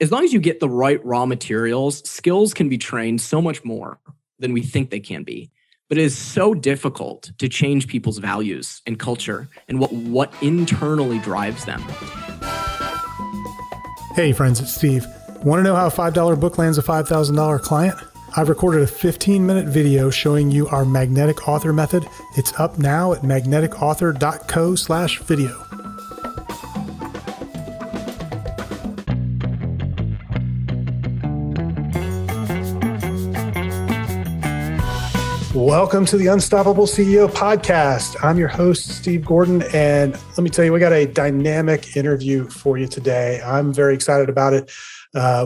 as long as you get the right raw materials, skills can be trained so much more than we think they can be. But it is so difficult to change people's values and culture and what internally drives them. Hey friends, it's Steve. Want to know how a $5 book lands a $5,000 client? I've recorded a 15-minute video showing you our magnetic author method. It's up now at magneticauthor.co/video. Welcome to the Unstoppable CEO podcast. I'm your host, Steve Gordon, and let me tell you, we got a dynamic interview for you today. I'm very excited about it.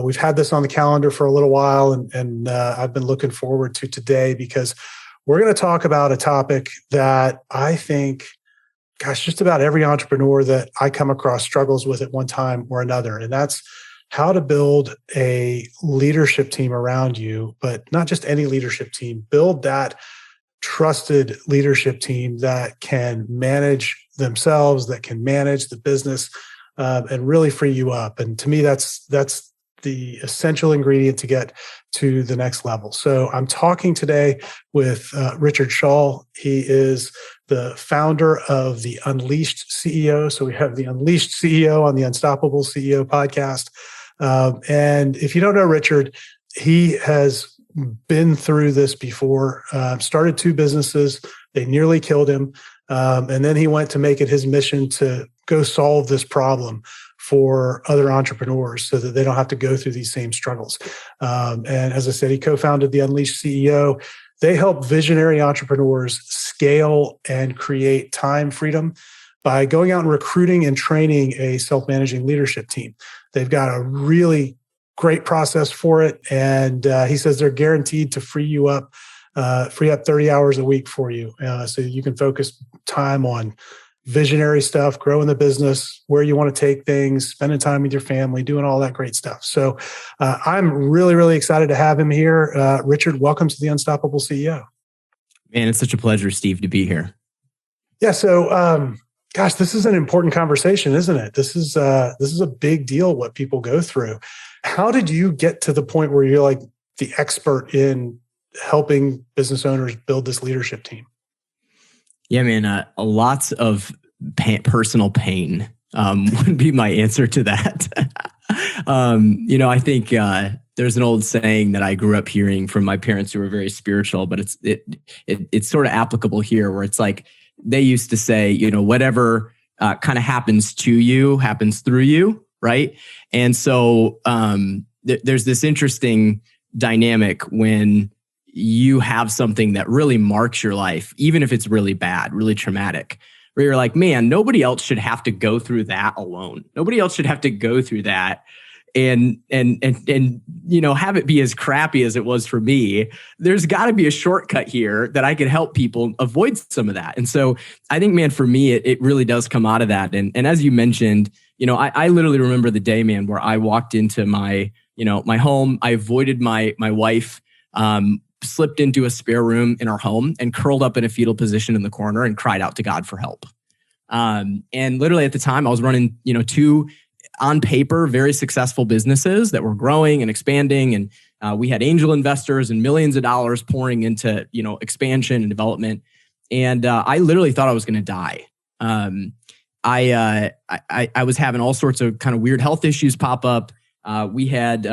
We've had this on the calendar for a little while, and I've been looking forward to today because we're going to talk about a topic that I think, just about every entrepreneur that I come across struggles with at one time or another, and that's how to build a leadership team around you, but not just any leadership team. Build that trusted leadership team that can manage themselves, that can manage the business, and really free you up. And to me, that's the essential ingredient to get to the next level. So I'm talking today with Richard Shaull. He is the founder of the Unleashed CEO. So we have the Unleashed CEO on the Unstoppable CEO podcast. And if you don't know Richard, he has been through this before, started two businesses. They nearly killed him. And then he went to make it his mission to go solve this problem for other entrepreneurs so that they don't have to go through these same struggles. And as I said, he co-founded the Unleashed CEO. They help visionary entrepreneurs scale and create time freedom by going out and recruiting and training a self-managing leadership team. They've got a really great process for it. And he says they're guaranteed to free up 30 hours a week for you. So you can focus time on visionary stuff, growing the business, where you want to take things, spending time with your family, doing all that great stuff. So I'm really, really excited to have him here. Richard, welcome to the Unstoppable CEO. Man, it's such a pleasure, Steve, to be here. Yeah. So, this is an important conversation, isn't it? This is a big deal, what people go through. How did you get to the point where you're like the expert in helping business owners build this leadership team? Yeah, man, lots of personal pain would be my answer to that. I think there's an old saying that I grew up hearing from my parents who were very spiritual, but it's sort of applicable here, where it's like they used to say, whatever kind of happens to you happens through you, right? And so there's this interesting dynamic when you have something that really marks your life, even if it's really bad, really traumatic, where you're like, man, nobody else should have to go through that alone. Nobody else should have to go through that and have it be as crappy as it was for me. There's got to be a shortcut here that I can help people avoid some of that. And so I think, man, for me, it really does come out of that. And as you mentioned, I literally remember the day, man, where I walked into my home. I avoided my wife, slipped into a spare room in our home and curled up in a fetal position in the corner and cried out to God for help. And literally at the time I was running, two on paper, very successful businesses that were growing and expanding. And we had angel investors and millions of dollars pouring into, expansion and development. And I literally thought I was going to die. I was having all sorts of kind of weird health issues pop up. We had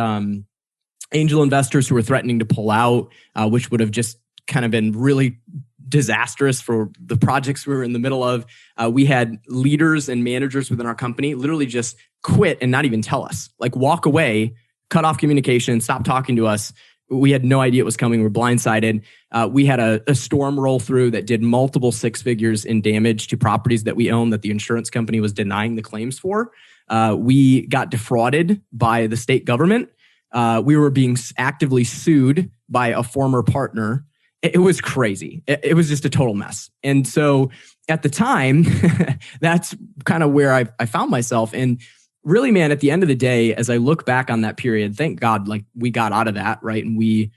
angel investors who were threatening to pull out, which would have just kind of been really disastrous for the projects we were in the middle of. We had leaders and managers within our company literally just quit and not even tell us, like walk away, cut off communication, stop talking to us. We had no idea it was coming. We're blindsided. We had a storm roll through that did multiple six figures in damage to properties that we own that the insurance company was denying the claims for. We got defrauded by the state government. We were being actively sued by a former partner. It was crazy. It was just a total mess. And so at the time, that's kind of where I found myself. And really, man, at the end of the day, as I look back on that period, thank God, like we got out of that, right? And we,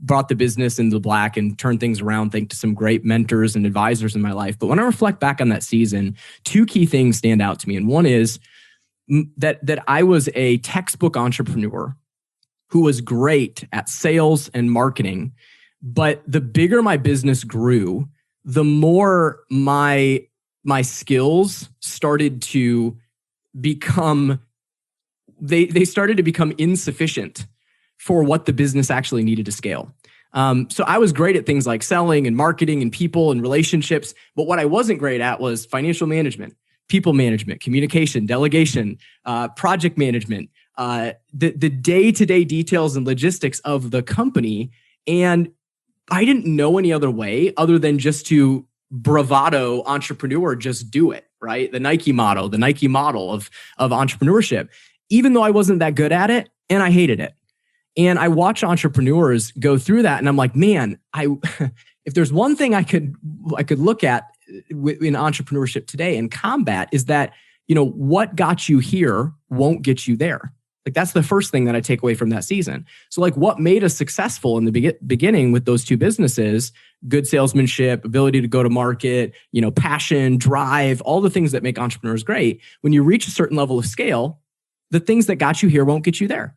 brought the business into the black and turned things around, thanks to some great mentors and advisors in my life. But when I reflect back on that season, two key things stand out to me. And one is that I was a textbook entrepreneur who was great at sales and marketing. But the bigger my business grew, the more my skills started to become, they started to become insufficient for what the business actually needed to scale. So I was great at things like selling and marketing and people and relationships. But what I wasn't great at was financial management, people management, communication, delegation, project management, the day-to-day details and logistics of the company. And I didn't know any other way other than just to bravado entrepreneur, just do it, right? The Nike model of entrepreneurship, even though I wasn't that good at it and I hated it. And I watch entrepreneurs go through that, and I'm like, man, if there's one thing I could look at in entrepreneurship today and combat is that, what got you here won't get you there. Like, that's the first thing that I take away from that season. So like, what made us successful in the beginning with those two businesses, good salesmanship, ability to go to market, passion, drive, all the things that make entrepreneurs great. When you reach a certain level of scale, the things that got you here won't get you there.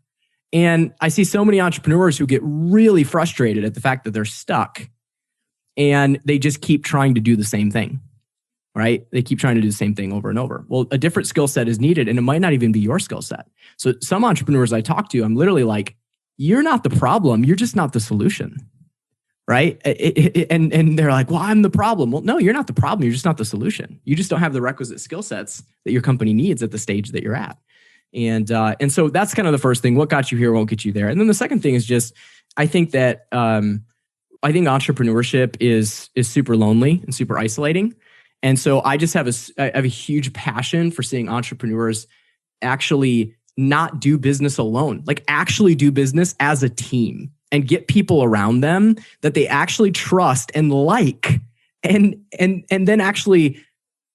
And I see so many entrepreneurs who get really frustrated at the fact that they're stuck and they just keep trying to do the same thing, right? They keep trying to do the same thing over and over. Well, a different skill set is needed, and it might not even be your skill set. So some entrepreneurs I talk to, I'm literally like, you're not the problem, you're just not the solution, right? And they're like, well, I'm the problem. Well, no, you're not the problem, you're just not the solution. You just don't have the requisite skill sets that your company needs at the stage that you're at. And so that's kind of the first thing. What got you here won't get you there. And then the second thing is just, I think that I think entrepreneurship is super lonely and super isolating. And so I just have a huge passion for seeing entrepreneurs actually not do business alone, like actually do business as a team and get people around them that they actually trust and like. And then actually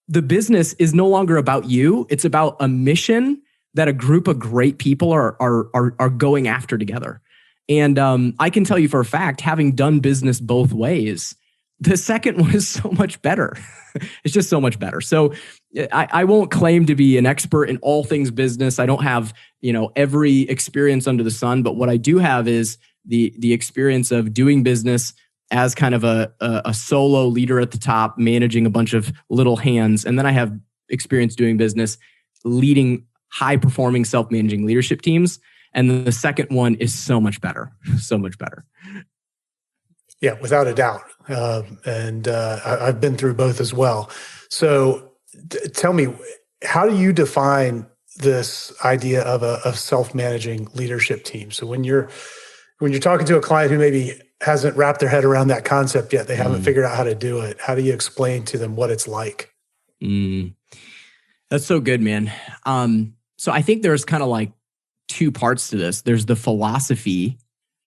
the business is no longer about you. It's about a mission that a group of great people are going after together. And I can tell you for a fact, having done business both ways, the second one is so much better. It's just so much better. So I won't claim to be an expert in all things business. I don't have, every experience under the sun, but what I do have is the experience of doing business as kind of a solo leader at the top, managing a bunch of little hands. And then I have experience doing business, leading high-performing, self-managing leadership teams. And then the second one is so much better, so much better. Yeah, without a doubt. I've been through both as well. So tell me, how do you define this idea of a self-managing leadership team? So when you're talking to a client who maybe hasn't wrapped their head around that concept yet, they haven't figured out how to do it, how do you explain to them what it's like? That's so good, man. So I think there's kind of like two parts to this. There's the philosophy,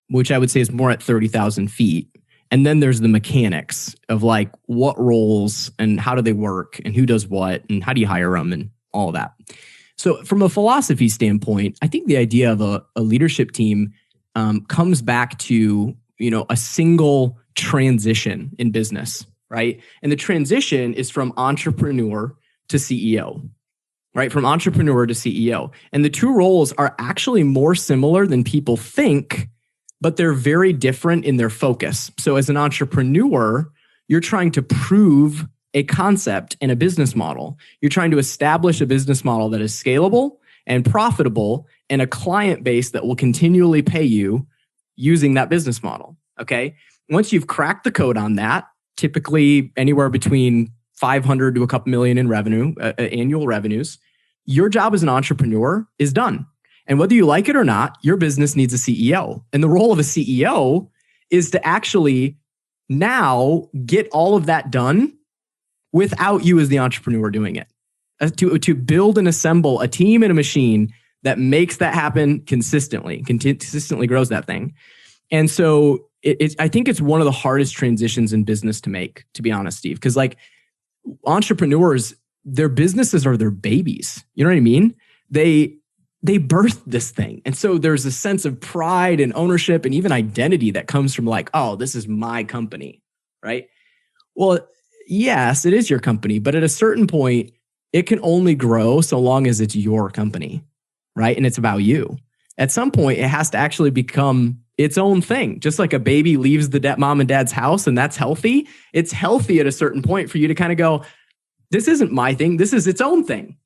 which I would say is more at 30,000 feet. And then there's the mechanics of like what roles and how do they work and who does what and how do you hire them and all of that. So from a philosophy standpoint, I think the idea of a leadership team comes back to, a single transition in business, right? And the transition is from entrepreneur to CEO. Right? From entrepreneur to CEO. And the two roles are actually more similar than people think, but they're very different in their focus. So as an entrepreneur, you're trying to prove a concept and a business model. You're trying to establish a business model that is scalable and profitable and a client base that will continually pay you using that business model. Okay. Once you've cracked the code on that, typically anywhere between 500 to a couple million in revenue, annual revenues, your job as an entrepreneur is done. And whether you like it or not, your business needs a CEO. And the role of a CEO is to actually now get all of that done without you as the entrepreneur doing it. To build and assemble a team and a machine that makes that happen consistently grows that thing. And so I think it's one of the hardest transitions in business to make, to be honest, Steve, because like entrepreneurs, their businesses are their babies. You know what I mean? They birthed this thing. And so there's a sense of pride and ownership and even identity that comes from like, oh, this is my company, right? Well, yes, it is your company. But at a certain point, it can only grow so long as it's your company, right? And it's about you. At some point, it has to actually become its own thing. Just like a baby leaves the mom and dad's house and that's healthy, it's healthy at a certain point for you to kind of go, this isn't my thing. This is its own thing.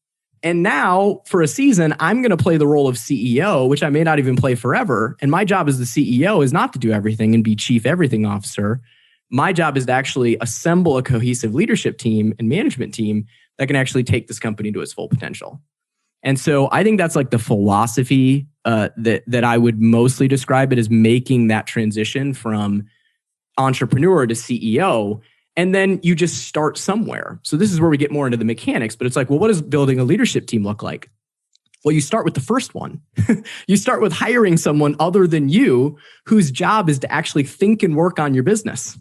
And now for a season, I'm going to play the role of CEO, which I may not even play forever. And my job as the CEO is not to do everything and be chief everything officer. My job is to actually assemble a cohesive leadership team and management team that can actually take this company to its full potential. And so I think that's like the philosophy that I would mostly describe it as, making that transition from entrepreneur to CEO. And then you just start somewhere. So this is where we get more into the mechanics, but it's like, well, what does building a leadership team look like? Well, you start with the first one. You start with hiring someone other than you, whose job is to actually think and work on your business,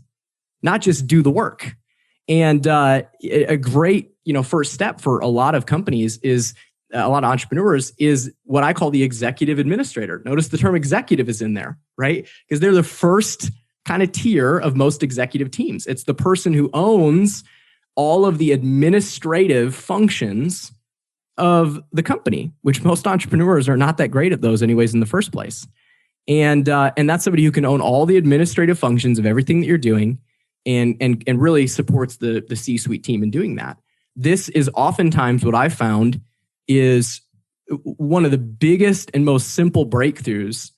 not just do the work. And a great, first step for a lot of companies is, a lot of entrepreneurs, is what I call the executive administrator. Notice the term executive is in there, right? Because they're the first kind of tier of most executive teams. It's the person who owns all of the administrative functions of the company, which most entrepreneurs are not that great at those anyways in the first place. And that's somebody who can own all the administrative functions of everything that you're doing, and really supports the C-suite team in doing that. This is oftentimes what I've found is one of the biggest and most simple breakthroughs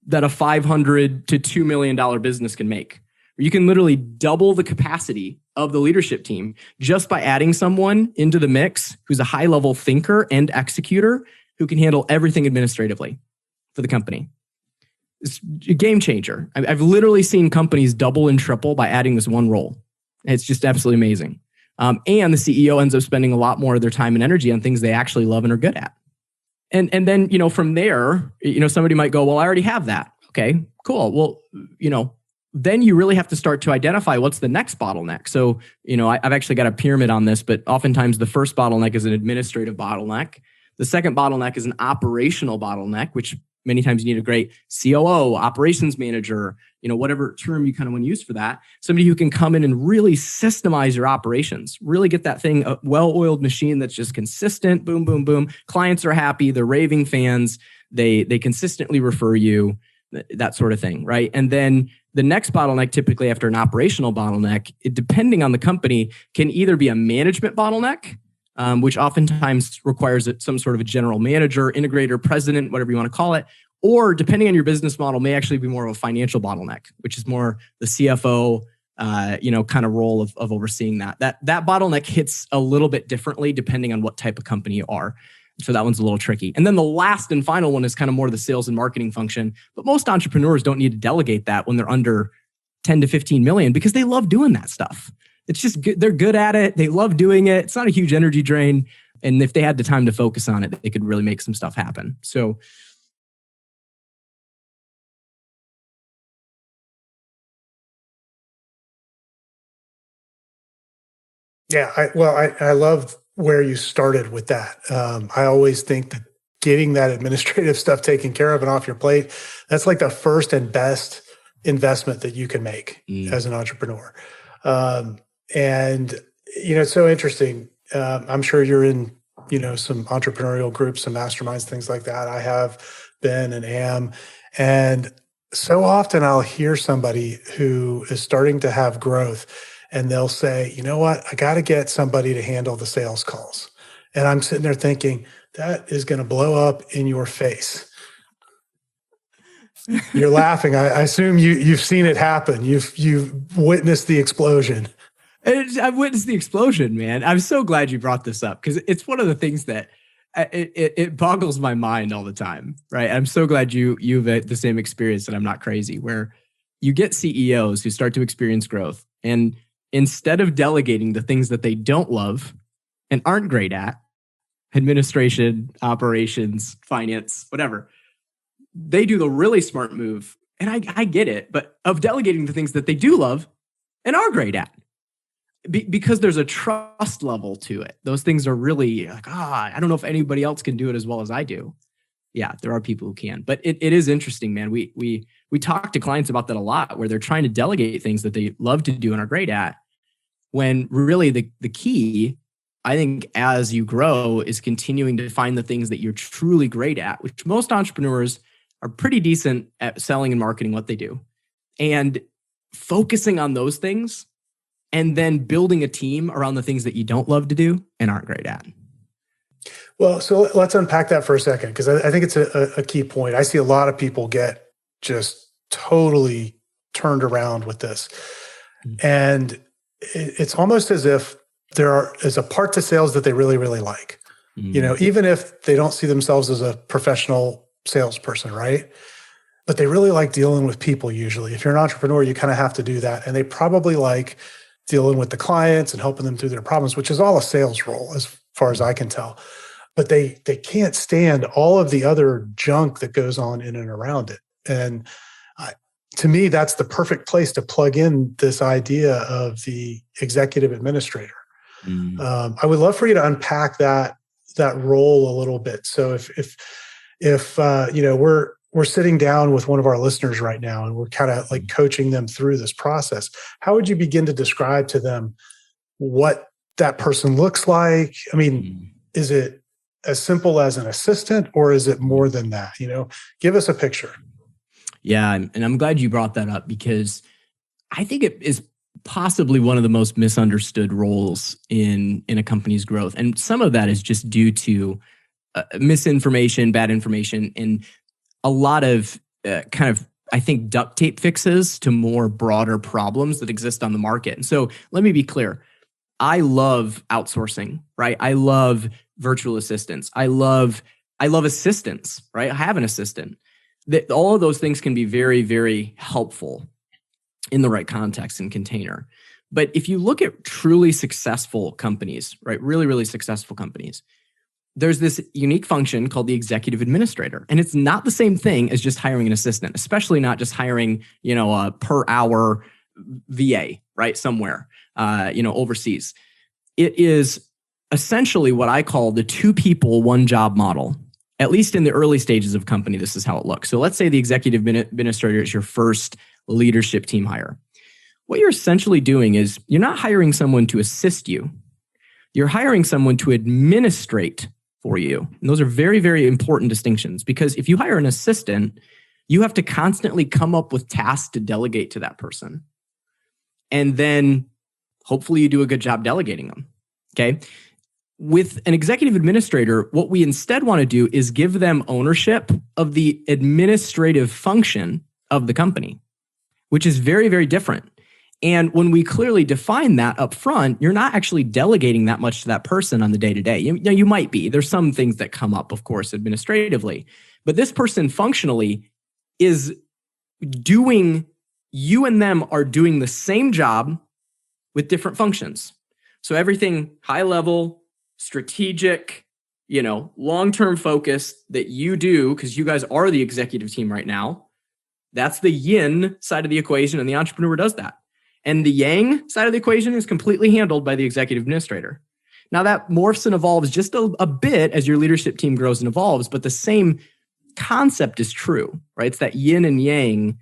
that a $500 to $2 million business can make. You can literally double the capacity of the leadership team just by adding someone into the mix who's a high-level thinker and executor who can handle everything administratively for the company. It's a game changer. I've literally seen companies double and triple by adding this one role. It's just absolutely amazing. And the CEO ends up spending a lot more of their time and energy on things they actually love and are good at. And then, from there, somebody might go, well, I already have that. Okay, cool. Well, then you really have to start to identify what's the next bottleneck. So, I've actually got a pyramid on this, but oftentimes the first bottleneck is an administrative bottleneck. The second bottleneck is an operational bottleneck, which many times you need a great COO, operations manager, whatever term you kind of want to use for that. Somebody who can come in and really systemize your operations, really get that thing a well-oiled machine that's just consistent, boom, boom, boom. Clients are happy, they're raving fans, they consistently refer you, that sort of thing, right? And then the next bottleneck, typically after an operational bottleneck, depending on the company, can either be a management bottleneck, which oftentimes requires some sort of a general manager, integrator, president, whatever you want to call it, or depending on your business model, may actually be more of a financial bottleneck, which is more the CFO, kind of role of overseeing that. That bottleneck hits a little bit differently depending on what type of company you are. So that one's a little tricky. And then the last and final one is kind of more the sales and marketing function. But most entrepreneurs don't need to delegate that when they're under 10 to 15 million because they love doing that stuff. It's just good. They're good at it. They love doing it. It's not a huge energy drain. And if they had the time to focus on it, they could really make some stuff happen. So yeah, I love where you started with that. I always think that getting that administrative stuff taken care of and off your plate, that's like the first and best investment that you can make as an entrepreneur. And it's so interesting. I'm sure you're in, some entrepreneurial groups, some masterminds, things like that. I have been and am. And so often I'll hear somebody who is starting to have growth and they'll say, you know what, I got to get somebody to handle the sales calls. And I'm sitting there thinking, that is going to blow up in your face. You're laughing. I assume you've seen it happen. You've witnessed the explosion. I've witnessed the explosion, man. I'm so glad you brought this up because it's one of the things that it boggles my mind all the time, right? I'm so glad you've had the same experience and I'm not crazy, where you get CEOs who start to experience growth, and instead of delegating the things that they don't love and aren't great at, administration, operations, finance, whatever, they do the really smart move. And I get it, but of delegating the things that they do love and are great at. Because there's a trust level to it. Those things are really like, I don't know if anybody else can do it as well as I do. Yeah, there are people who can, but it is interesting, man. We talk to clients about that a lot, where they're trying to delegate things that they love to do and are great at, when really the key I think as you grow is continuing to find the things that you're truly great at, which most entrepreneurs are pretty decent at selling and marketing what they do, and focusing on those things and then building a team around the things that you don't love to do and aren't great at. Well, so let's unpack that for a second, because I think it's a key point. I see a lot of people get just totally turned around with this. And it's almost as if there is a part to sales that they really, really like. Even if they don't see themselves as a professional salesperson, right? But they really like dealing with people usually. If you're an entrepreneur, you kind of have to do that. And they probably like dealing with the clients and helping them through their problems, which is all a sales role as far as I can tell. But they can't stand all of the other junk that goes on in and around it. And to me, that's the perfect place to plug in this idea of the executive administrator. I would love for you to unpack that role a little bit. So if we're sitting down with one of our listeners right now and we're kind of like coaching them through this process, how would you begin to describe to them what that person looks like? I mean, is it as simple as an assistant, or is it more than that? Give us a picture. Yeah. And I'm glad you brought that up, because I think it is possibly one of the most misunderstood roles in a company's growth. And some of that is just due to misinformation, bad information, and a lot of I think, duct tape fixes to more broader problems that exist on the market. And so let me be clear. I love outsourcing, right? I love virtual assistants. I love assistants, right? I have an assistant. All of those things can be very, very helpful in the right context and container. But if you look at truly successful companies, right? Really, really successful companies, there's this unique function called the executive administrator. And it's not the same thing as just hiring an assistant, especially not just hiring, a per hour VA, right? Somewhere, overseas. It is essentially what I call the 2 people, 1 job model. At least in the early stages of company, this is how it looks. So let's say the executive administrator is your first leadership team hire. What you're essentially doing is you're not hiring someone to assist you. You're hiring someone to administrate for you. And those are very, very important distinctions, because if you hire an assistant, you have to constantly come up with tasks to delegate to that person. And then hopefully you do a good job delegating them. Okay. With an executive administrator, what we instead want to do is give them ownership of the administrative function of the company, which is very, very different. And when we clearly define that up front, you're not actually delegating that much to that person on the day-to-day. You might be. There's some things that come up, of course, administratively. But this person functionally is doing, you and them are doing the same job with different functions. So everything high level, strategic, long-term focus that you do, because you guys are the executive team right now, that's the yin side of the equation, and the entrepreneur does that. And the yang side of the equation is completely handled by the executive administrator. Now that morphs and evolves just a bit as your leadership team grows and evolves, but the same concept is true, right? It's that yin and yang,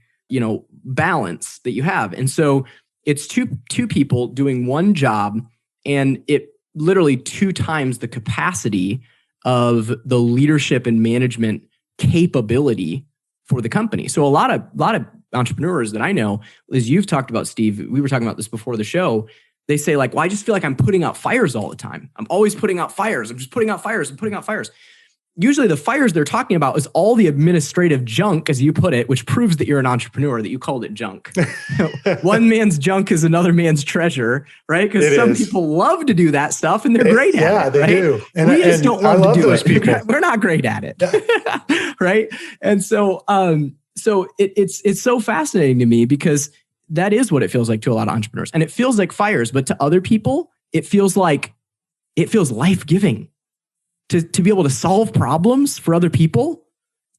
balance that you have. And so it's two people doing one job, and it literally 2 times the capacity of the leadership and management capability for the company. So a lot of entrepreneurs that I know, as you've talked about, Steve, we were talking about this before the show. They say like, well, I just feel like I'm putting out fires all the time. I'm always putting out fires. I'm just putting out fires and putting out fires. Usually the fires they're talking about is all the administrative junk, as you put it, which proves that you're an entrepreneur, that you called it junk. One man's junk is another man's treasure, right? Because some people love to do that stuff and they're great at it. Yeah, they do. And we just don't love to do it. We're not great at it, right? And so, it's so fascinating to me, because that is what it feels like to a lot of entrepreneurs, and it feels like fires. But to other people, it feels life-giving. To be able to solve problems for other people,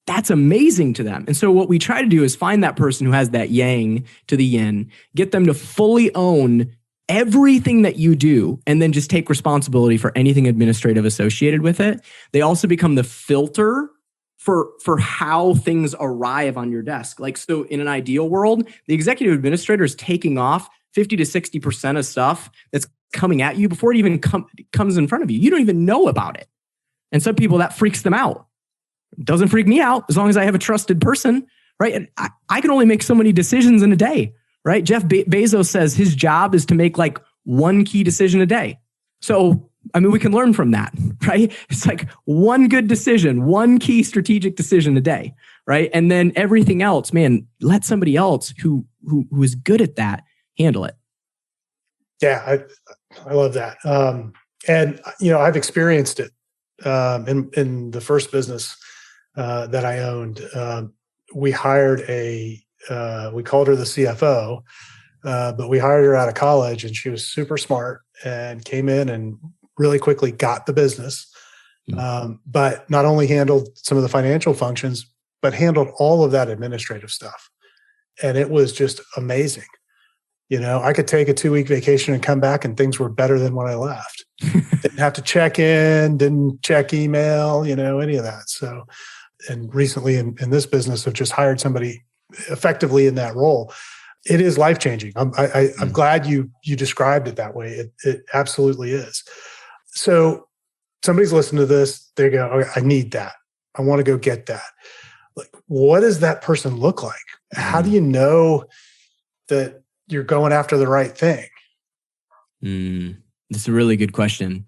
that's amazing to them. And so what we try to do is find that person who has that yang to the yin, get them to fully own everything that you do, and then just take responsibility for anything administrative associated with it. They also become the filter for how things arrive on your desk. Like, so in an ideal world, the executive administrator is taking off 50 to 60% of stuff that's coming at you before it even comes in front of you. You don't even know about it. And some people, that freaks them out. It doesn't freak me out as long as I have a trusted person, right? And I can only make so many decisions in a day, right? Jeff Bezos says his job is to make like one key decision a day. So, I mean, we can learn from that, right? It's like one good decision, one key strategic decision a day, right? And then everything else, man, let somebody else who is good at that handle it. Yeah, I love that. And, I've experienced it in the first business that I owned. We hired we called her the CFO, but we hired her out of college, and she was super smart and came in and really quickly got the business. But not only handled some of the financial functions, but handled all of that administrative stuff. And it was just amazing. I could take a 2-week vacation and come back and things were better than when I left. Didn't have to check in, didn't check email, any of that. So, and recently in this business, I've just hired somebody effectively in that role. It is life-changing. I'm glad you described it that way. It absolutely is. So somebody's listening to this, they go, okay, I need that. I want to go get that. Like, what does that person look like? How do you know that you're going after the right thing? That's a really good question.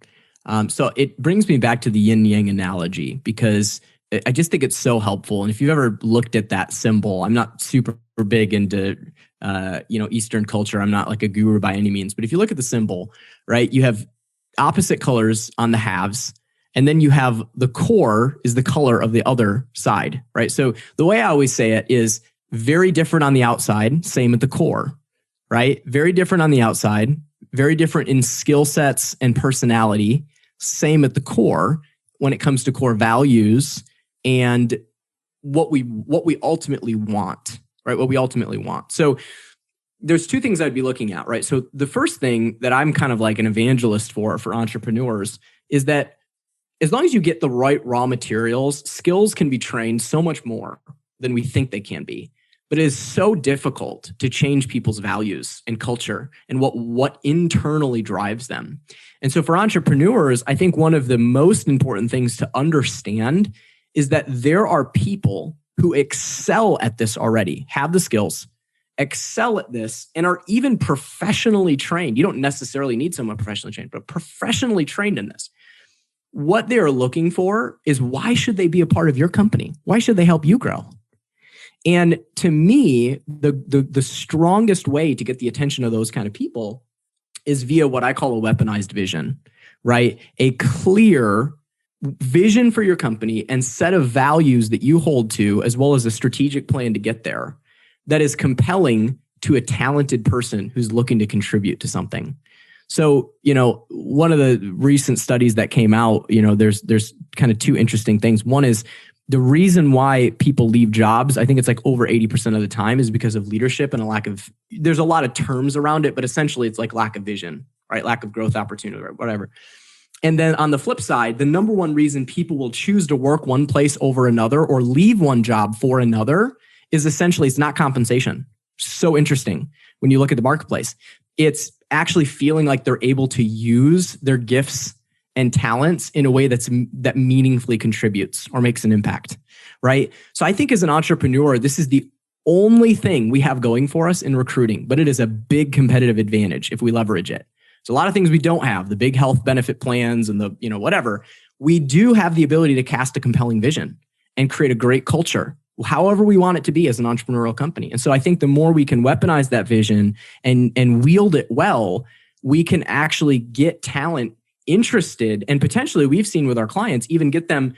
So it brings me back to the yin yang analogy, because I just think it's so helpful. And if you've ever looked at that symbol, I'm not super big into Eastern culture. I'm not like a guru by any means, but if you look at the symbol, right, you have opposite colors on the halves, and then you have the core is the color of the other side, right? So the way I always say it is very different on the outside, same at the core, right? Very different on the outside, very different in skill sets and personality, same at the core when it comes to core values and what we ultimately want, right? What we ultimately want. So there's two things I'd be looking at, right? So the first thing that I'm kind of like an evangelist for entrepreneurs is that as long as you get the right raw materials, skills can be trained so much more than we think they can be. But it is so difficult to change people's values and culture and what internally drives them. And so for entrepreneurs, I think one of the most important things to understand is that there are people who excel at this already, have the skills, excel at this, and are even professionally trained. You don't necessarily need someone professionally trained, but professionally trained in this. What they're looking for is, why should they be a part of your company? Why should they help you grow? And to me, the strongest way to get the attention of those kind of people is via what I call a weaponized vision, right? A clear vision for your company and set of values that you hold to, as well as a strategic plan to get there, that is compelling to a talented person who's looking to contribute to something. So, one of the recent studies that came out, there's kind of two interesting things. One is the reason why people leave jobs, I think it's like over 80% of the time, is because of leadership and there's a lot of terms around it, but essentially it's like lack of vision, right? Lack of growth opportunity or whatever. And then on the flip side, the number one reason people will choose to work one place over another or leave one job for another is essentially it's not compensation. So interesting when you look at the marketplace. It's actually feeling like they're able to use their gifts and talents in a way that meaningfully contributes or makes an impact, right? So I think as an entrepreneur, this is the only thing we have going for us in recruiting, but it is a big competitive advantage if we leverage it. So a lot of things we don't have, the big health benefit plans and the, whatever. We do have the ability to cast a compelling vision and create a great culture, however we want it to be as an entrepreneurial company. And so I think the more we can weaponize that vision and wield it well, we can actually get talent interested, and potentially we've seen with our clients, even get them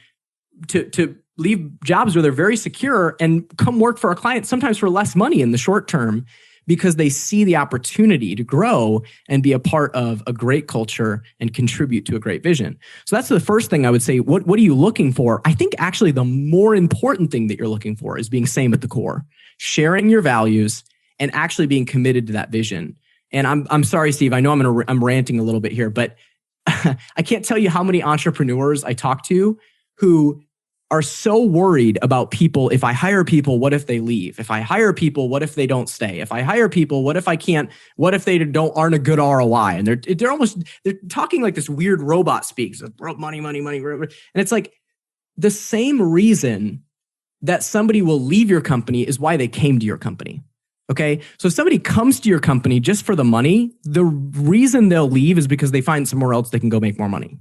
to leave jobs where they're very secure and come work for our clients, sometimes for less money in the short term, because they see the opportunity to grow and be a part of a great culture and contribute to a great vision. So that's the first thing I would say. What are you looking for? I think actually the more important thing that you're looking for is being same at the core, sharing your values and actually being committed to that vision. And I'm sorry, Steve, I know I'm ranting a little bit here, but I can't tell you how many entrepreneurs I talk to who are so worried about people. If I hire people, what if they leave? If I hire people, what if they don't stay? If I hire people, what if I can't? What if they aren't a good ROI? And they're talking like this weird robot speaks of money. And it's like the same reason that somebody will leave your company is why they came to your company. Okay. So if somebody comes to your company just for the money, the reason they'll leave is because they find somewhere else they can go make more money.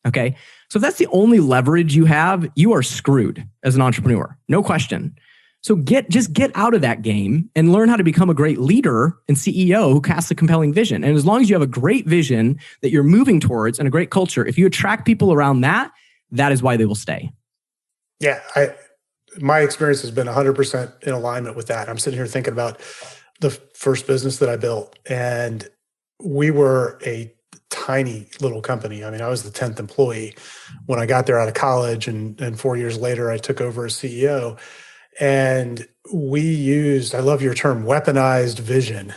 Okay. So if that's the only leverage you have, you are screwed as an entrepreneur. No question. So just get out of that game and learn how to become a great leader and CEO who casts a compelling vision. And as long as you have a great vision that you're moving towards and a great culture, if you attract people around that, that is why they will stay. Yeah. My experience has been 100% in alignment with that. I'm sitting here thinking about the first business that I built, and we were a tiny little company. I mean, I was the 10th employee when I got there out of college, and 4 years later, I took over as CEO. And we used, I love your term, weaponized vision,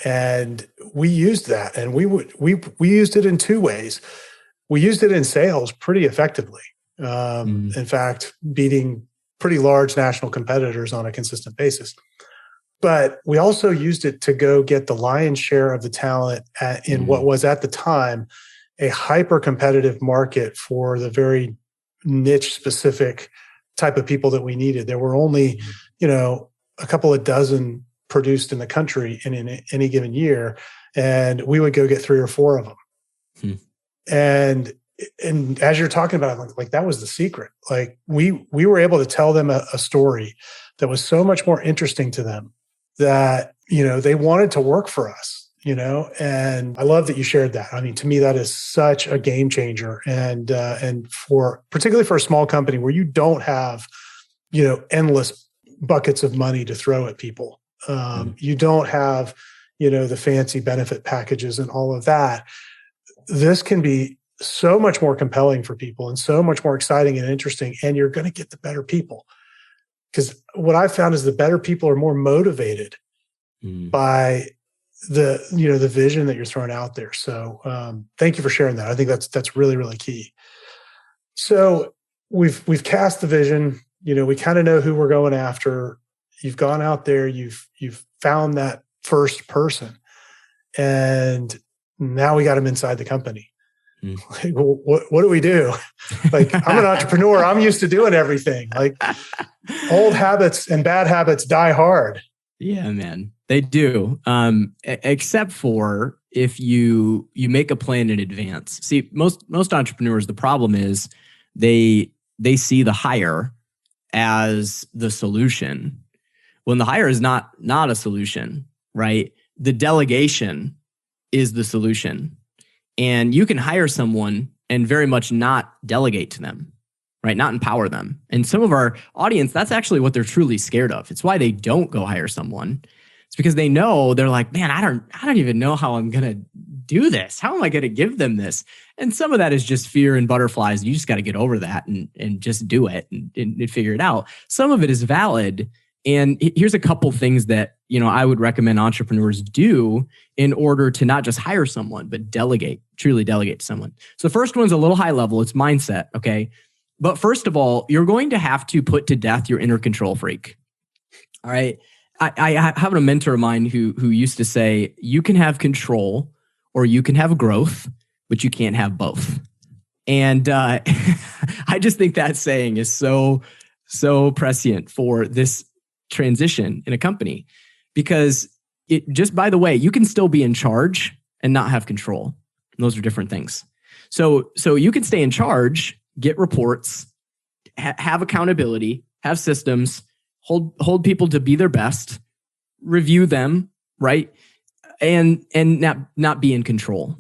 and we used that, and we used it in two ways. We used it in sales pretty effectively. In fact, beating pretty large national competitors on a consistent basis. But we also used it to go get the lion's share of the talent in what was at the time a hyper-competitive market for the very niche-specific type of people that we needed. There were only, a couple of dozen produced in the country in any given year, and we would go get 3 or 4 of them. And as you're talking about it, like that was the secret. Like we were able to tell them a story that was so much more interesting to them that, they wanted to work for us, and I love that you shared that. I mean, to me, that is such a game changer. And particularly for a small company where you don't have, endless buckets of money to throw at people. You don't have, the fancy benefit packages and all of that. This can be so much more compelling for people and so much more exciting and interesting. And you're going to get the better people. Because what I've found is the better people are more motivated by the vision that you're throwing out there. So thank you for sharing that. I think that's really, really key. So we've cast the vision, we kind of know who we're going after. You've gone out there, you've found that first person, and now we got them inside the company. Like, what do we do? Like, I'm an entrepreneur. I'm used to doing everything. Like, old habits and bad habits die hard. Yeah, man, they do. Except for if you make a plan in advance. See, most entrepreneurs, the problem is they see the hire as the solution when the hire is not a solution, right? The delegation is the solution. And you can hire someone and very much not delegate to them, right? Not empower them. And some of our audience, that's actually what they're truly scared of. It's why they don't go hire someone. It's because they know, they're like, man, I don't even know how I'm going to do this. How am I going to give them this? And some of that is just fear and butterflies. You just got to get over that and just do it and figure it out. Some of it is valid. And here's a couple things that, I would recommend entrepreneurs do in order to not just hire someone, but truly delegate to someone. So the first one's a little high level. It's mindset. Okay. But first of all, you're going to have to put to death your inner control freak. All right. I have a mentor of mine who used to say, you can have control or you can have growth, but you can't have both. And I just think that saying is so prescient for this transition in a company, because by the way, you can still be in charge and not have control. And those are different things. So you can stay in charge, get reports, have accountability, have systems, hold people to be their best, review them, right? And not be in control.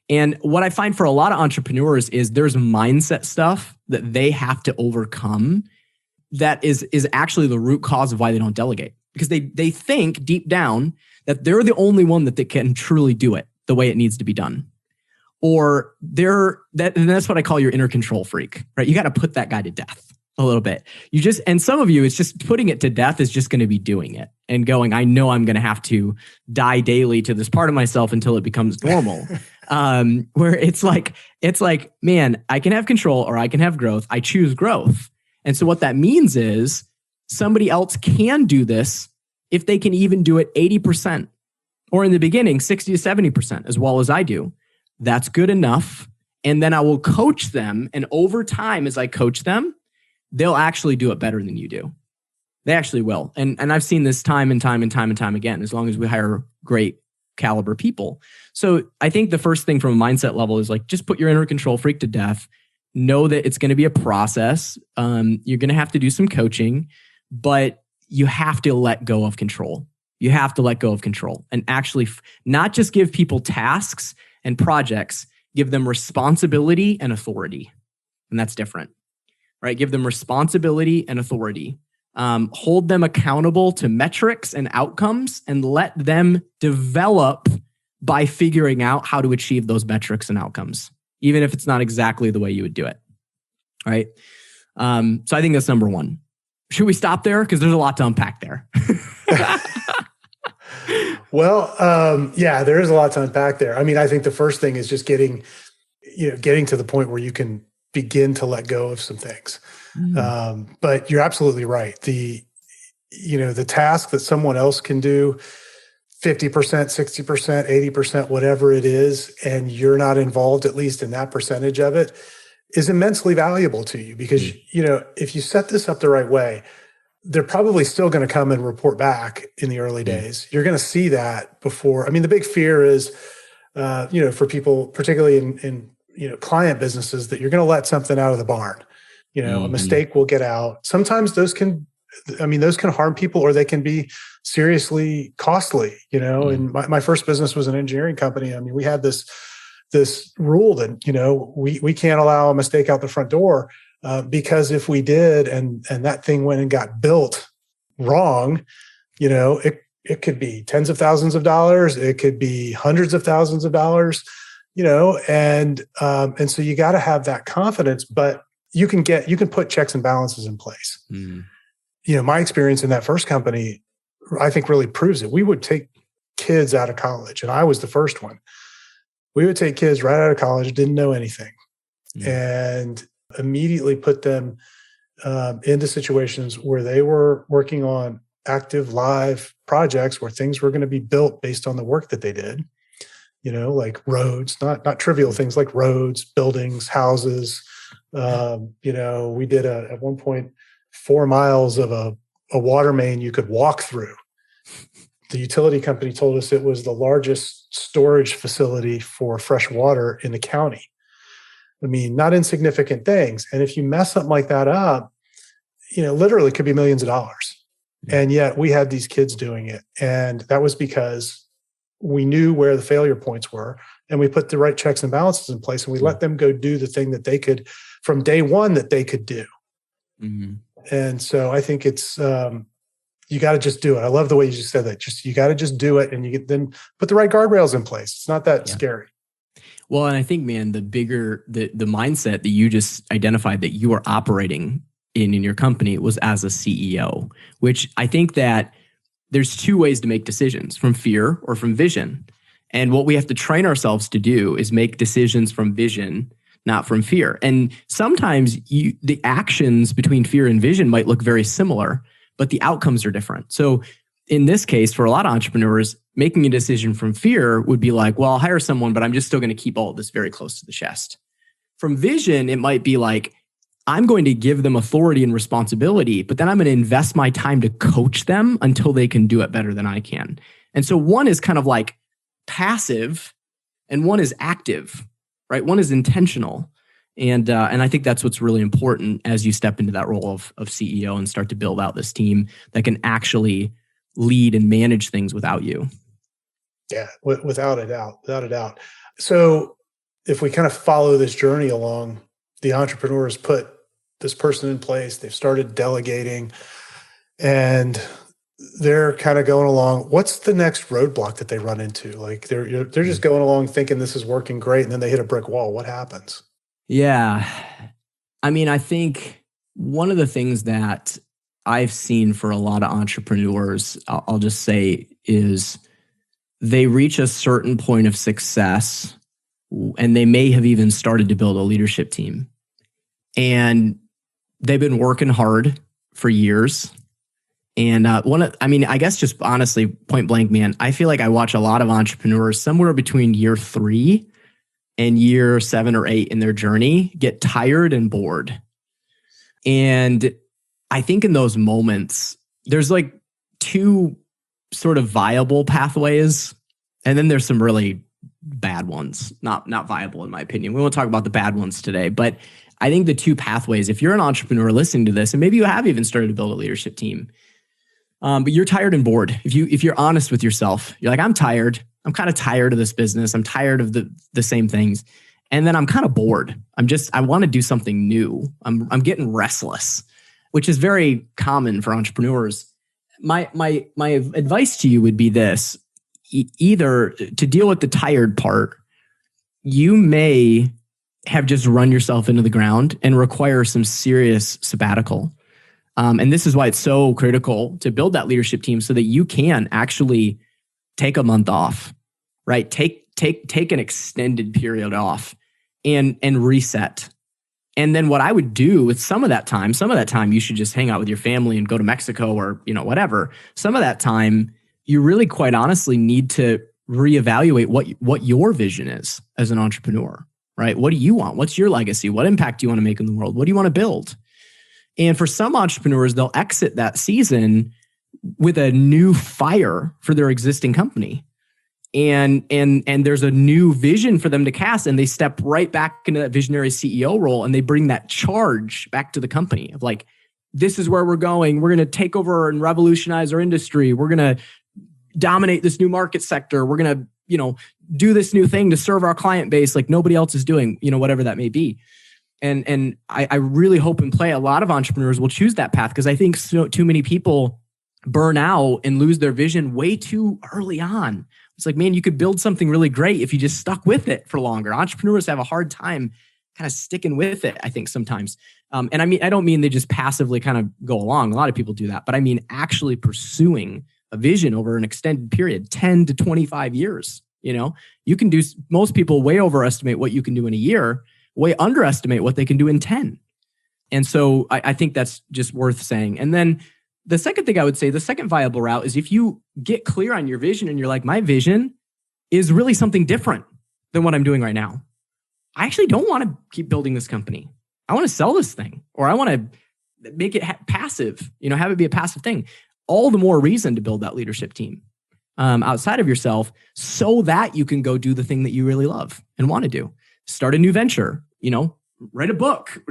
And what I find for a lot of entrepreneurs is there's mindset stuff that they have to overcome that is actually the root cause of why they don't delegate. Because they think deep down that they're the only one that they can truly do it the way it needs to be done. Or and that's what I call your inner control freak, right? You got to put that guy to death a little bit. And some of you, it's just putting it to death is just going to be doing it and going, I know I'm going to have to die daily to this part of myself until it becomes normal. Where it's like, man, I can have control or I can have growth. I choose growth. And so what that means is somebody else can do this if they can even do it 80%, or in the beginning, 60 to 70% as well as I do. That's good enough. And then I will coach them. And over time, as I coach them, they'll actually do it better than you do. They actually will. And I've seen this time and time again, as long as we hire great caliber people. So I think the first thing from a mindset level is like, just put your inner control freak to death. Know that it's going to be a process. You're going to have to do some coaching, but you have to let go of control. You have to let go of control and actually not just give people tasks and projects, give them responsibility and authority. And that's different, right? Give them responsibility and authority. Hold them accountable to metrics and outcomes and let them develop by figuring out how to achieve those metrics and outcomes, even if it's not exactly the way you would do it, right? So I think that's number one. Should we stop there? Because there's a lot to unpack there. Well, yeah, there is a lot to unpack there. I mean, I think the first thing is just getting to the point where you can begin to let go of some things. But you're absolutely right. The task that someone else can do 50%, 60%, 80%, whatever it is, and you're not involved, at least in that percentage of it, is immensely valuable to you because, if you set this up the right way, they're probably still going to come and report back in the early days. You're going to see that before. I mean, the big fear is, for people, particularly in client businesses, that you're going to let something out of the barn. A mistake will get out. Sometimes those can harm people, or they can be seriously costly, And my first business was an engineering company. I mean, we had this rule that, we can't allow a mistake out the front door, because if we did, and that thing went and got built wrong, it could be tens of thousands of dollars. It could be hundreds of thousands of dollars, and so you got to have that confidence, but you can put checks and balances in place. My experience in that first company, I think, really proves it. We would take kids out of college, and I was the first one. We would take kids right out of college, didn't know anything, and immediately put them into situations where they were working on active live projects where things were going to be built based on the work that they did, like roads, not trivial things like roads, buildings, houses. We did at one point 4 miles of a water main you could walk through. The utility company told us it was the largest storage facility for fresh water in the county. I mean, not insignificant things. And if you mess something like that up, literally it could be millions of dollars. And yet we had these kids doing it. And that was because we knew where the failure points were, and we put the right checks and balances in place, and we let them go do the thing that they could, from day one, that they could do. And so I think it's, you got to just do it. I love the way you just said that. You got to just do it, and you then put the right guardrails in place. It's not that scary. Well, and I think, man, the mindset that you just identified that you are operating in your company was as a CEO, which I think that there's two ways to make decisions: from fear or from vision. And what we have to train ourselves to do is make decisions from vision, not from fear. And sometimes the actions between fear and vision might look very similar, but the outcomes are different. So in this case, for a lot of entrepreneurs, making a decision from fear would be like, well, I'll hire someone, but I'm just still going to keep all of this very close to the chest. From vision, it might be like, I'm going to give them authority and responsibility, but then I'm going to invest my time to coach them until they can do it better than I can. And so one is kind of like passive and one is active, right? One is intentional. And I think that's what's really important as you step into that role of CEO and start to build out this team that can actually lead and manage things without you. Yeah, without a doubt. So if we kind of follow this journey along, the entrepreneurs put this person in place, they've started delegating, and they're kind of going along. What's the next roadblock that they run into? Like they're just going along thinking this is working great, and then they hit a brick wall. What happens? Yeah. I mean, I think one of the things that I've seen for a lot of entrepreneurs, I'll just say, is they reach a certain point of success and they may have even started to build a leadership team. And they've been working hard for years. And I guess just honestly, point blank, man, I feel like I watch a lot of entrepreneurs somewhere between year 3 and year 7 or 8 in their journey get tired and bored. And I think in those moments, there's like 2 sort of viable pathways. And then there's some really bad ones, not viable in my opinion. We won't talk about the bad ones today, but I think the 2 pathways, if you're an entrepreneur listening to this, and maybe you have even started to build a leadership team, but you're tired and bored. If you're honest with yourself, you're like, I'm tired. I'm kind of tired of this business. I'm tired of the same things. And then I'm kind of bored. I want to do something new. I'm getting restless, which is very common for entrepreneurs. My advice to you would be this: either to deal with the tired part, you may have just run yourself into the ground and require some serious sabbatical. And this is why it's so critical to build that leadership team so that you can actually take a month off, right? Take an extended period off and reset. And then what I would do with some of that time, you should just hang out with your family and go to Mexico or, whatever. Some of that time, you really quite honestly need to reevaluate what your vision is as an entrepreneur, right? What do you want? What's your legacy? What impact do you want to make in the world? What do you want to build? And for some entrepreneurs, they'll exit that season with a new fire for their existing company. And there's a new vision for them to cast, and they step right back into that visionary CEO role, and they bring that charge back to the company of like, this is where we're going. We're going to take over and revolutionize our industry. We're going to dominate this new market sector. We're going to, do this new thing to serve our client base like nobody else is doing, whatever that may be. And I really hope and pray a lot of entrepreneurs will choose that path, because I think too many people burn out and lose their vision way too early on. It's like, man, you could build something really great if you just stuck with it for longer. Entrepreneurs have a hard time kind of sticking with it, I think, sometimes. And I don't mean they just passively kind of go along. A lot of people do that. But I mean actually pursuing a vision over an extended period, 10 to 25 years. You can do, most people way overestimate what you can do in a year, way underestimate what they can do in 10. And so I think that's just worth saying. And then the second thing I would say, the second viable route is if you get clear on your vision and you're like, my vision is really something different than what I'm doing right now. I actually don't want to keep building this company. I want to sell this thing, or I want to make it passive, have it be a passive thing. All the more reason to build that leadership team outside of yourself so that you can go do the thing that you really love and want to do. Start a new venture, write a book,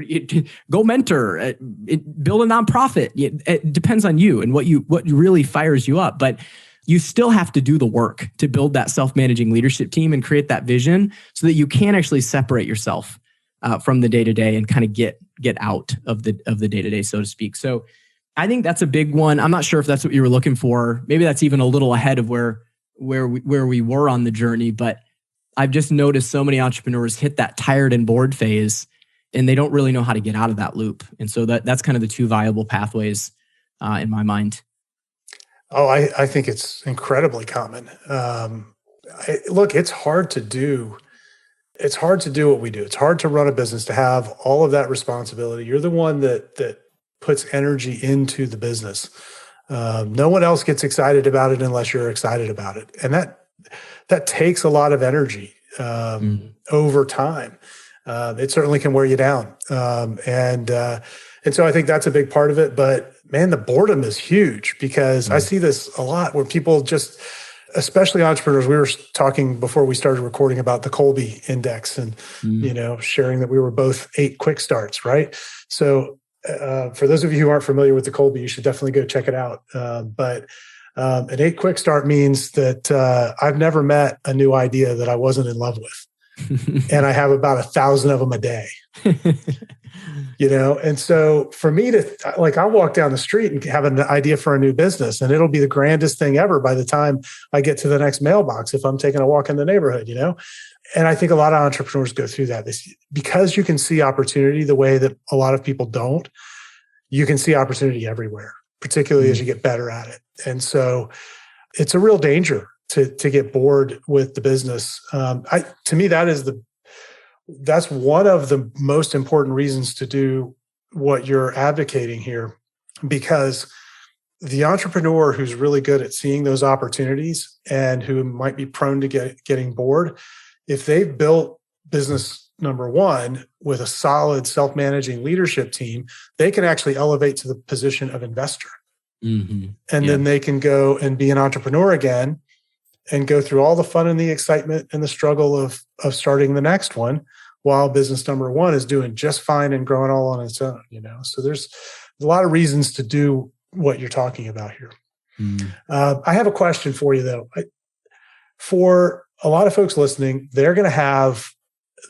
go mentor, build a nonprofit. It depends on you and what really fires you up. But you still have to do the work to build that self-managing leadership team and create that vision so that you can actually separate yourself from the day-to-day and kind of get out of the day-to-day, so to speak. So I think that's a big one. I'm not sure if that's what you were looking for. Maybe that's even a little ahead of where we were on the journey, but I've just noticed so many entrepreneurs hit that tired and bored phase, and they don't really know how to get out of that loop. And so that's kind of the 2 viable pathways in my mind. Oh, I think it's incredibly common. Look, it's hard to do. It's hard to do what we do. It's hard to run a business, to have all of that responsibility. You're the one that puts energy into the business. No one else gets excited about it unless you're excited about it. And that takes a lot of energy over time. It certainly can wear you down. And so I think that's a big part of it. But man, the boredom is huge, because I see this a lot where people just, especially entrepreneurs, we were talking before we started recording about the Colby Index and, sharing that we were both 8 quick starts, right? So for those of you who aren't familiar with the Colby, you should definitely go check it out. But an 8 quick start means that I've never met a new idea that I wasn't in love with. And I have about 1,000 of them a day. And so for me to, I'll walk down the street and have an idea for a new business, and it'll be the grandest thing ever by the time I get to the next mailbox if I'm taking a walk in the neighborhood, And I think a lot of entrepreneurs go through that. Because you can see opportunity the way that a lot of people don't, you can see opportunity everywhere, particularly as you get better at it. And so it's a real danger to get bored with the business. To me, that is that's one of the most important reasons to do what you're advocating here, because the entrepreneur who's really good at seeing those opportunities and who might be prone to getting bored, if they've built business number one with a solid self-managing leadership team, they can actually elevate to the position of investor. Mm-hmm. And then they can go and be an entrepreneur again and go through all the fun and the excitement and the struggle of starting the next one, while business number one is doing just fine and growing all on its own, So there's a lot of reasons to do what you're talking about here. I have a question for you though. For a lot of folks listening, they're going to have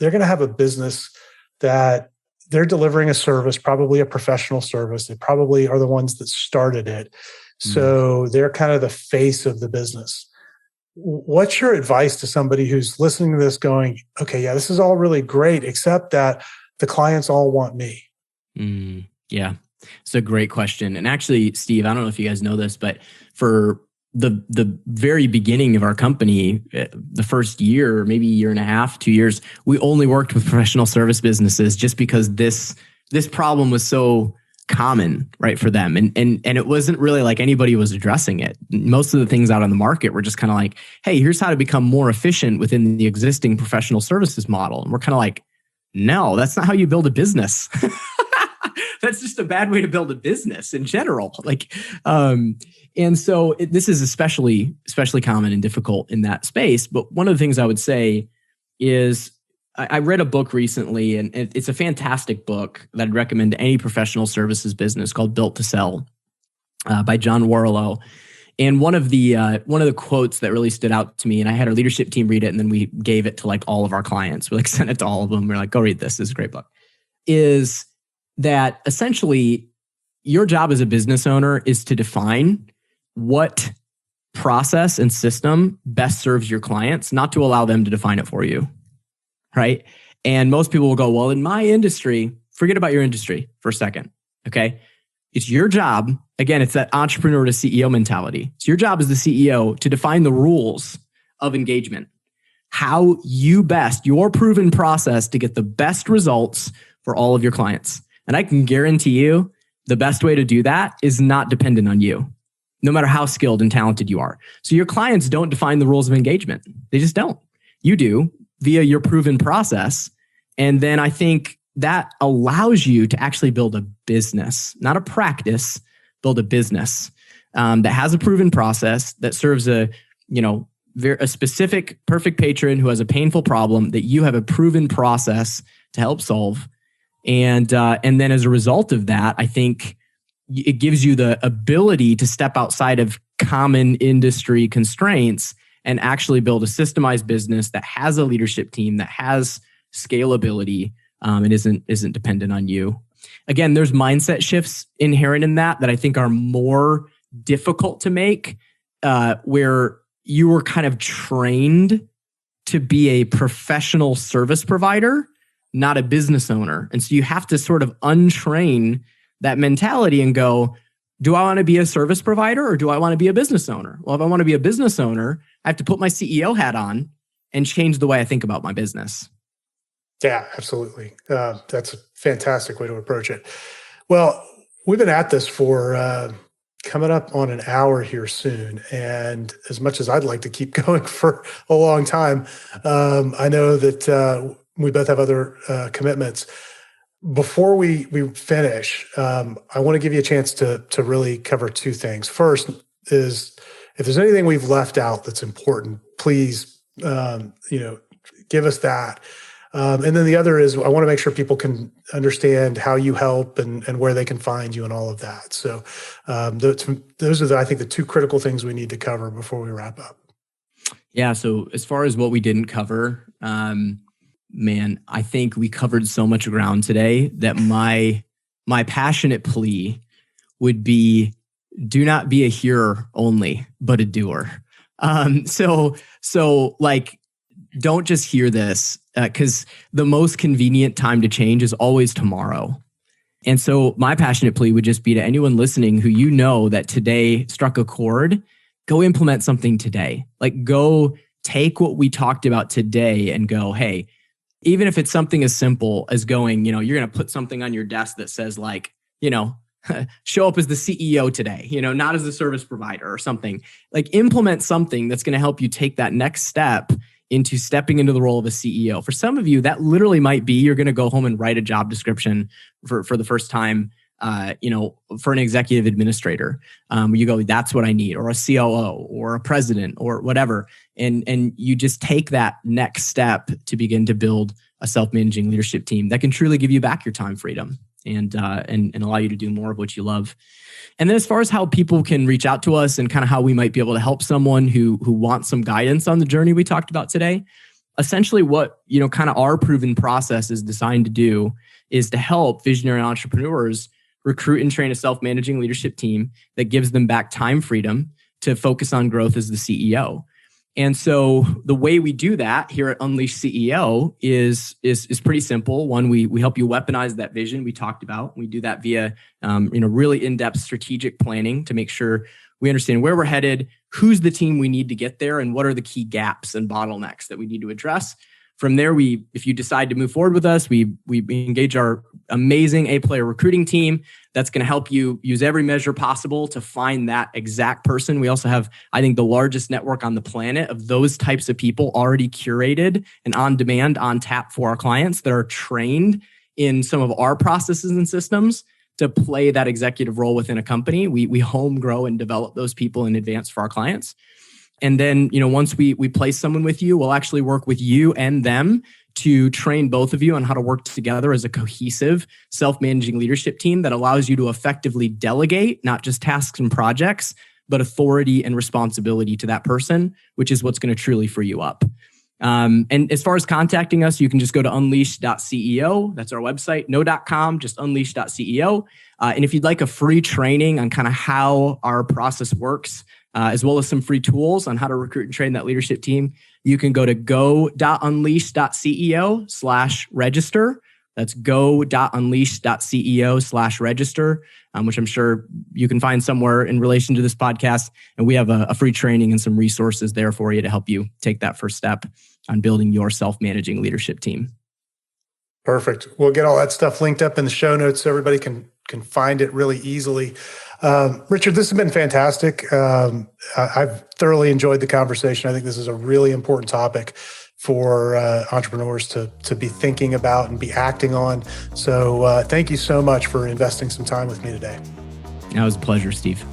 a business that they're delivering a service, probably a professional service. They probably are the ones that started it. So they're kind of the face of the business. What's your advice to somebody who's listening to this going, okay, yeah, this is all really great, except that the clients all want me? Yeah, it's a great question. And actually, Steve, I don't know if you guys know this, but for the very beginning of our company, the first year, maybe year and a half, 2 years, we only worked with professional service businesses just because this problem was so common, right, for them. And it wasn't really like anybody was addressing it. Most of the things out on the market were just kind of like, hey, here's how to become more efficient within the existing professional services model. And we're kind of like, no, that's not how you build a business. That's just a bad way to build a business in general. And so this is especially common and difficult in that space. But one of the things I would say is I read a book recently, and it's a fantastic book that I'd recommend to any professional services business, called Built to Sell by John Warrillow. And one of the quotes that really stood out to me, and I had our leadership team read it, and then we gave it to like all of our clients. We sent it to all of them. We're like, go read this. This is a great book. Is that essentially your job as a business owner is to define what process and system best serves your clients, not to allow them to define it for you, right? And most people will go, well, in my industry, forget about your industry for a second, okay? It's your job. Again, it's that entrepreneur to CEO mentality. It's your job as the CEO to define the rules of engagement, how you best, your proven process to get the best results for all of your clients. And I can guarantee you the best way to do that is not dependent on you, no matter how skilled and talented you are. So your clients don't define the rules of engagement. They just don't. You do via your proven process. And then I think that allows you to actually build a business, not a practice, build a business that has a proven process that serves a specific perfect patron who has a painful problem that you have a proven process to help solve. And then as a result of that, I think it gives you the ability to step outside of common industry constraints and actually build a systemized business that has a leadership team, that has scalability, and isn't dependent on you. Again, there's mindset shifts inherent in that I think are more difficult to make, where you were kind of trained to be a professional service provider, not a business owner. And so you have to sort of untrain that mentality and go, do I want to be a service provider or do I want to be a business owner? Well, if I want to be a business owner, I have to put my CEO hat on and change the way I think about my business. Yeah, absolutely. That's a fantastic way to approach it. Well, we've been at this for coming up on an hour here soon. And as much as I'd like to keep going for a long time, I know that we both have other commitments. Before we finish, I want to give you a chance to really cover two things. First is, if there's anything we've left out that's important, please, give us that. And then the other is, I want to make sure people can understand how you help and where they can find you and all of that. So those are, I think, the two critical things we need to cover before we wrap up. Yeah. So as far as what we didn't cover, man, I think we covered so much ground today that my passionate plea would be, do not be a hearer only, but a doer. So don't just hear this, because the most convenient time to change is always tomorrow. And so my passionate plea would just be to anyone listening who that today struck a chord, go implement something today. Like, go take what we talked about today and go, hey, even if it's something as simple as going, you're going to put something on your desk that says like, show up as the CEO today, not as a service provider or something. Like implement something that's going to help you take that next step into stepping into the role of a CEO. For some of you, that literally might be you're going to go home and write a job description for the first time, for an executive administrator. You go, that's what I need, or a COO, or a president, or whatever. And you just take that next step to begin to build a self-managing leadership team that can truly give you back your time freedom and allow you to do more of what you love. And then as far as how people can reach out to us and kind of how we might be able to help someone who wants some guidance on the journey we talked about today, essentially what, kind of our proven process is designed to do is to help visionary entrepreneurs recruit and train a self-managing leadership team that gives them back time freedom to focus on growth as the CEO. And so the way we do that here at Unleash CEO is pretty simple. One, we help you weaponize that vision we talked about. We do that via really in-depth strategic planning to make sure we understand where we're headed, who's the team we need to get there, and what are the key gaps and bottlenecks that we need to address. From there, if you decide to move forward with us, we engage our amazing A-player recruiting team that's going to help you use every measure possible to find that exact person. We also have, I think, the largest network on the planet of those types of people already curated and on demand, on tap for our clients that are trained in some of our processes and systems to play that executive role within a company. We home grow and develop those people in advance for our clients. And then, once we place someone with you, we'll actually work with you and them to train both of you on how to work together as a cohesive, self-managing leadership team that allows you to effectively delegate not just tasks and projects, but authority and responsibility to that person, which is what's going to truly free you up. And as far as contacting us, you can just go to unleash.ceo. That's our website. No.com, just unleash.ceo. And if you'd like a free training on kind of how our process works, as well as some free tools on how to recruit and train that leadership team, you can go to go.unleash.ceo/register. That's go.unleash.ceo/register, which I'm sure you can find somewhere in relation to this podcast. And we have a free training and some resources there for you to help you take that first step on building your self-managing leadership team. Perfect. We'll get all that stuff linked up in the show notes so everybody can find it really easily. Richard, this has been fantastic. I've thoroughly enjoyed the conversation. I think this is a really important topic for entrepreneurs to be thinking about and be acting on. So thank you so much for investing some time with me today. It was a pleasure, Steve.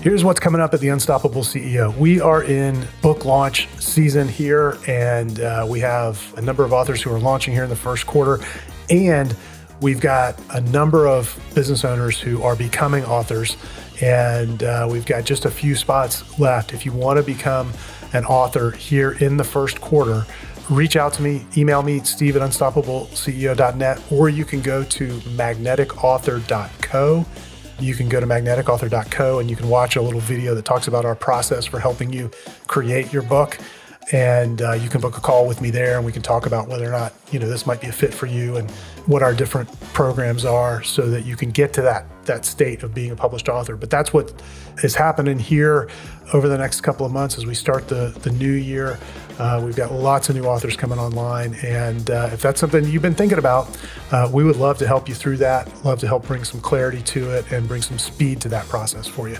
Here's what's coming up at the Unstoppable CEO. We are in book launch season here, and we have a number of authors who are launching here in the first quarter. And we've got a number of business owners who are becoming authors, and we've got just a few spots left. If you want to become an author here in the first quarter, reach out to me, email me, steve@unstoppableceo.net, or you can go to magneticauthor.co. You can go to magneticauthor.co and you can watch a little video that talks about our process for helping you create your book. And you can book a call with me there and we can talk about whether or not, this might be a fit for you and what our different programs are so that you can get to that state of being a published author. But that's what is happening here over the next couple of months as we start the new year. We've got lots of new authors coming online. And if that's something you've been thinking about, we would love to help you through that, love to help bring some clarity to it and bring some speed to that process for you.